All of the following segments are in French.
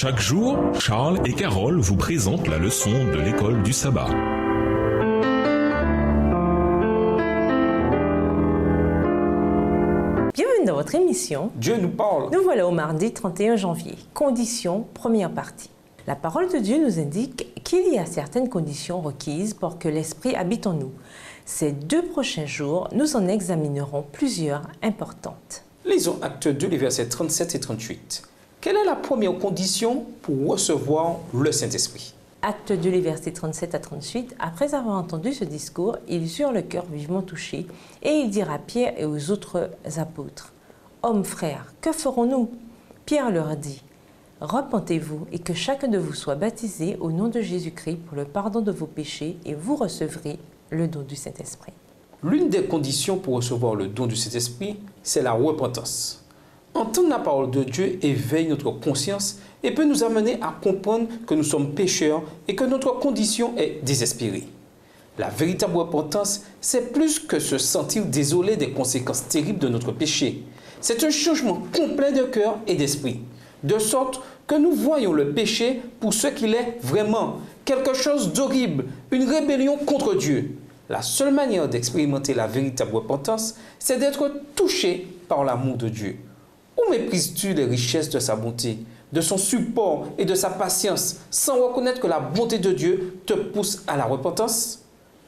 Chaque jour, Charles et Carole vous présentent la leçon de l'école du sabbat. Bienvenue dans votre émission. Dieu nous parle. Nous voilà au mardi 31 janvier. Conditions, première partie. La parole de Dieu nous indique qu'il y a certaines conditions requises pour que l'Esprit habite en nous. Ces 2 prochains jours, nous en examinerons plusieurs importantes. Lisons Actes 2, les versets 37 et 38. Quelle est la première condition pour recevoir le Saint-Esprit? Actes 2, les versets 37 à 38. Après avoir entendu ce discours, ils eurent le cœur vivement touché, et ils dirent à Pierre et aux autres apôtres: « Hommes frères, que ferons-nous » Pierre leur dit: « Repentez-vous et que chacun de vous soit baptisé au nom de Jésus-Christ pour le pardon de vos péchés, et vous recevrez le don du Saint-Esprit. » L'une des conditions pour recevoir le don du Saint-Esprit, c'est la repentance. Entendre la parole de Dieu éveille notre conscience et peut nous amener à comprendre que nous sommes pécheurs et que notre condition est désespérée. La véritable repentance, c'est plus que se sentir désolé des conséquences terribles de notre péché. C'est un changement complet de cœur et d'esprit, de sorte que nous voyons le péché pour ce qu'il est vraiment, quelque chose d'horrible, une rébellion contre Dieu. La seule manière d'expérimenter la véritable repentance, c'est d'être touché par l'amour de Dieu. Où méprises-tu les richesses de sa bonté, de son support et de sa patience, sans reconnaître que la bonté de Dieu te pousse à la repentance?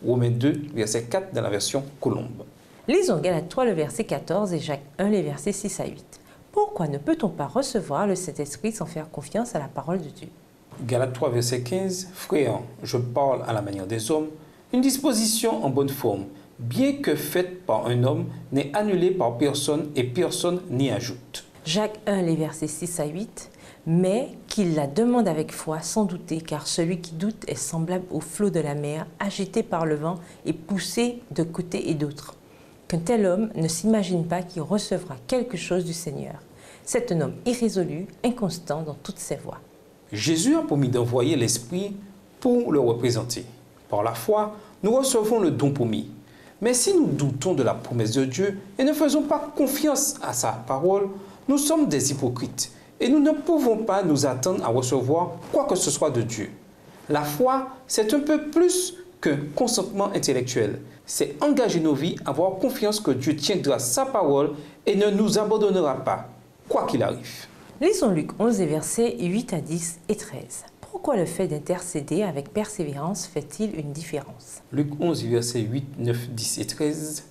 Romains 2, verset 4 dans la version Colombe. Lisons Galates 3, le verset 14 et Jacques 1, les versets 6 à 8. Pourquoi ne peut-on pas recevoir le Saint-Esprit sans faire confiance à la parole de Dieu? Galates 3, verset 15. Frères, je parle à la manière des hommes. Une disposition en bonne forme, bien que faite par un homme, n'est annulée par personne et personne n'y ajoute. Jacques 1, les versets 6 à 8. Mais qu'il la demande avec foi, sans douter, car celui qui doute est semblable au flot de la mer, agité par le vent et poussé de côté et d'autre. Qu'un tel homme ne s'imagine pas qu'il recevra quelque chose du Seigneur. C'est un homme irrésolu, inconstant dans toutes ses voies. Jésus a promis d'envoyer l'Esprit pour le représenter. Par la foi, nous recevons le don promis. Mais si nous doutons de la promesse de Dieu et ne faisons pas confiance à sa parole, nous sommes des hypocrites et nous ne pouvons pas nous attendre à recevoir quoi que ce soit de Dieu. La foi, c'est un peu plus qu'un consentement intellectuel. C'est engager nos vies, avoir confiance que Dieu tiendra sa parole et ne nous abandonnera pas, quoi qu'il arrive. Lisons Luc 11, les versets 8 à 10 et 13. Pourquoi le fait d'intercéder avec persévérance fait-il une différence? Luc 11, versets 8, 9, 10 et 13.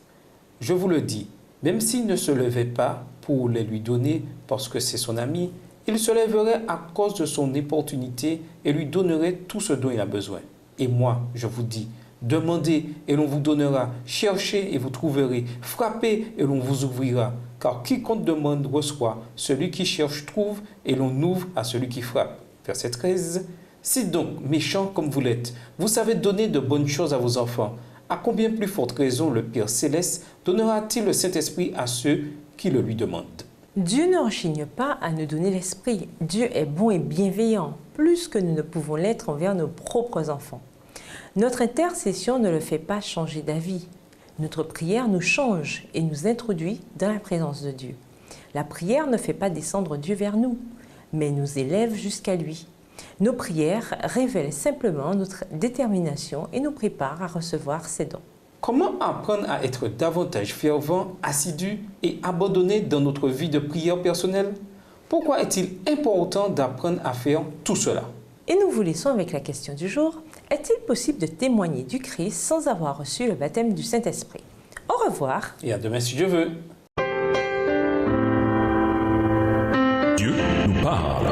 Je vous le dis, même s'il ne se levait pas pour les lui donner parce que c'est son ami, il se lèverait à cause de son importunité et lui donnerait tout ce dont il a besoin. Et moi, je vous dis, demandez et l'on vous donnera, cherchez et vous trouverez, frappez et l'on vous ouvrira. Car quiconque demande reçoit, celui qui cherche trouve et l'on ouvre à celui qui frappe. Verset 13. Si donc, méchants comme vous l'êtes, vous savez donner de bonnes choses à vos enfants, à combien plus forte raison le Père Céleste donnera-t-il le Saint-Esprit à ceux qui le lui demandent? Dieu ne rechigne pas à nous donner l'Esprit. Dieu est bon et bienveillant, plus que nous ne pouvons l'être envers nos propres enfants. Notre intercession ne le fait pas changer d'avis. Notre prière nous change et nous introduit dans la présence de Dieu. La prière ne fait pas descendre Dieu vers nous, mais nous élève jusqu'à lui. Nos prières révèlent simplement notre détermination et nous préparent à recevoir ses dons. Comment apprendre à être davantage fervent, assidu et abandonné dans notre vie de prière personnelle? Pourquoi est-il important d'apprendre à faire tout cela? Et nous vous laissons avec la question du jour. Est-il possible de témoigner du Christ sans avoir reçu le baptême du Saint-Esprit? Au revoir. Et à demain si Dieu veut. Dieu nous parle.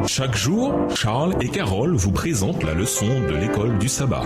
Chaque jour, Charles et Carole vous présentent la leçon de l'école du sabbat.